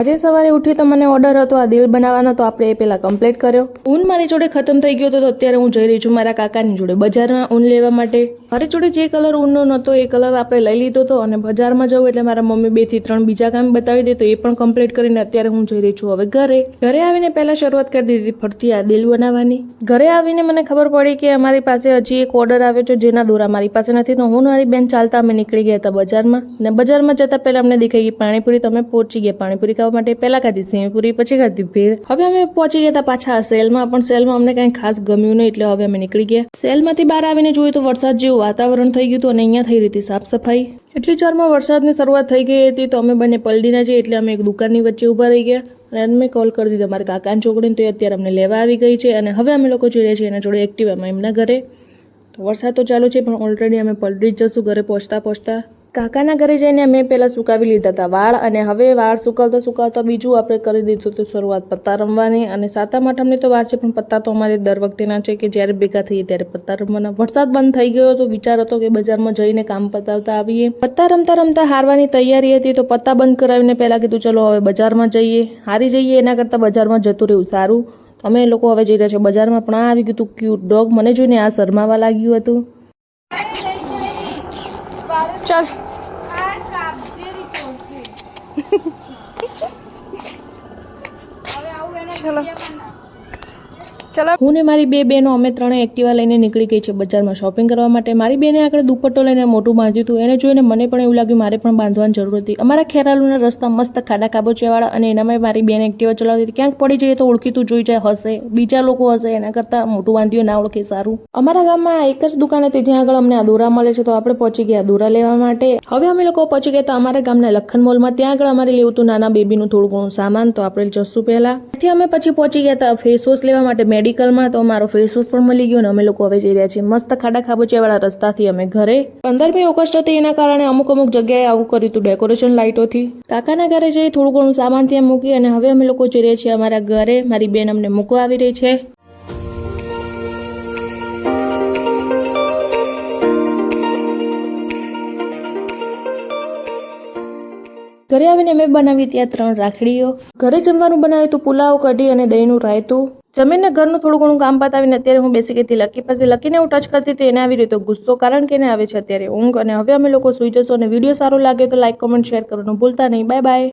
આજે સવારે ઉઠી તો મને ઓર્ડર હતો આ દિલ બનાવવાનો, તો આપણે એ પહેલા કમ્પ્લીટ કર્યો. ઊન મારી જોડે ખતમ થઈ ગયો હતો, તો અત્યારે હું જઈ રહી છું મારા કાકાની જોડે બજારમાં ઊન લેવા માટે. મારી જોડે જે કલર ઊનનો નહોતો એ કલર આપણે લઈ લીધો હતો, અને બજારમાં જવું એટલે મારા મમ્મી 2 થી 3 બીજા કામ બતાવી દે, તો એ પણ કમ્પ્લીટ કરીને અત્યારે હું જઈ રહી છું હવે ઘરે. ઘરે આવીને પહેલા શરૂઆત કરી દીધી ફરતી આ દિલ બનાવવાની. ઘરે આવીને મને ખબર પડી કે અમારી પાસે હજી એક ઓર્ડર આવ્યો છે જેના દોરા મારી પાસે નથી, તો હું મારી બેન ચાલતા અમે નીકળી ગયા હતા બજારમાં. અને બજારમાં જતા પહેલા અમને દેખાઈ ગઈ પાણીપુરી, તો અમે પહોંચી ગયા પાણીપુરી ખાવા માટે. પહેલા ખાધી સેવપુરી, પછી ખાધી ભેળ. હવે અમે પહોંચી ગયા હતા પાછા સેલમાં, પણ સેલમાં અમને કઈ ખાસ ગમ્યું નહીં, એટલે હવે અમે નીકળી ગયા. સેલમાંથી બહાર આવીને જોયું તો વરસાદ જેવું વાતાવરણ થઈ ગયું હતું, અને અહીંયા થઈ રહી હતી સાફ સફાઈ. એટલી ચારમાં વરસાદની શરૂઆત થઈ ગઈ હતી, તો અમે બંને પલડી ના જઈએ એટલે અમે એક દુકાનની વચ્ચે ઊભા રહી ગયા. અને મેં કોલ કરી દીધો મારા કાકાની છોકરીને, તો એ અત્યારે અમને લેવા આવી ગઈ છે. અને હવે અમે લોકો જઈ રહ્યા છીએ એના જોડે એક્ટિવામાં એમના ઘરે. તો વરસાદ તો ચાલુ છે, પણ ઓલરેડી અમે પલડી જ જશું ઘરે પહોંચતા. કાકાના ઘરે જઈને અમે પહેલા સુકાવી લીધા હતા વાળ, અને હવે વાળ સુકાવતા બીજું આપણે કરી દીધું હતું શરૂઆત પત્તા રમવાની. અને સાતમ આઠમની તો વાર છે, પણ પત્તા તો અમારે દર વખતેના છે કે જ્યારે ભેગા થઈએ ત્યારે પત્તા રમવાના. વરસાદ બંધ થઈ ગયો તો વિચાર હતો કે બજારમાં જઈને કામ પતાવતા આવીએ. પત્તા રમતા હારવાની તૈયારી હતી, તો પત્તા બંધ કરાવીને પહેલા કીધું ચલો હવે બજારમાં જઈએ, હારી જઈએ એના કરતાં બજારમાં જતું રહેવું સારું. અમે લોકો હવે જઈ રહ્યા છીએ બજારમાં. પણ આ આવી ગયું હતું ક્યુટ ડોગ, મને જોઈને આ શરમાવા લાગ્યું હતું. ચાલ ચલો, હું ને મારી 2 બહેનો અમે 3 એક્ટિવા લઈને નીકળી ગઈ છે બજારમાં શોપિંગ કરવા માટે. મારી બેને આગળ દુપટ્ટો લઈને મોટું બાંધ્યું હતું, એને જોઈને મને પણ એવું લાગ્યું મારે પણ બાંધવાની જરૂર હતી. અમારા ખેરાલુના રસ્તા મસ્ત ખાડા ખાબોચિયાવાળા, અને એનામાં મારી બેન એક્ટિવા ચલાવતી હતી. ક્યાંક પડી જઈએ તો ઓળખીતું જોઈ જાય હશે, બીજા લોકો હશે, એના કરતાં મોટું બાંધ્યું ના ઓળખે સારું. અમારા ગામમાં એક જ દુકાન હતી જ્યાં આગળ અમને આ દોરા મળે છે, તો આપણે પહોંચી ગયા દોરા લેવા માટે. હવે અમે લોકો પહોંચી ગયા હતા અમારા ગામના લખન મોલમાં. ત્યાં આગળ અમારે લેવું હતું નાના બેબીનું થોડું ઘણું સામાન, તો આપણે જશું પહેલા. ત્યાંથી અમે પછી પહોંચી ગયા હતા ફેસ વોશ લેવા માટે મેડિકલમાં. તો મારો ફેસ વોશ પણ મળી ગયો, અને અમે લોકો હવે જઈ રહ્યા છીએ મસ્ત ખાડા ખાબોચિયાવાળા રસ્તાથી અમે ઘરે. 15મી ઓગસ્ટ હતી એના કારણે અમુક જગ્યાએ આવું કર્યું હતું ડેકોરેશન લાઇટોથી. કાકાના ઘરે જઈ થોડું ઘણું સામાન ત્યાં મૂકી, અને હવે અમે લોકો જઈ રહ્યા છીએ અમારા ઘરે. મારી બેન અમને મૂકવા આવી રહી છે. ઘરે આવીને મેં બનાવી ત્યાં 3 રાખડીઓ. ઘરે જમવાનું બનાવ્યું હતું પુલાવ, કઢી અને દહીંનું રાયતું. જમીને ઘરનું થોડું ઘણું કામ પતાવીને અત્યારે હું બેસી ગઈ હતી લકી પાસે. લકીને હું ટચ કરતી હતી, એને આવી રહ્યો હતો ગુસ્સો, કારણ કે એને આવે છે અત્યારે ઊંઘ. અને હવે અમે લોકો સુઈ જશું. અને વિડીયો સારો લાગે તો લાઈક, કોમેન્ટ, શેર કરવાનું ભૂલતા નહીં. Bye bye.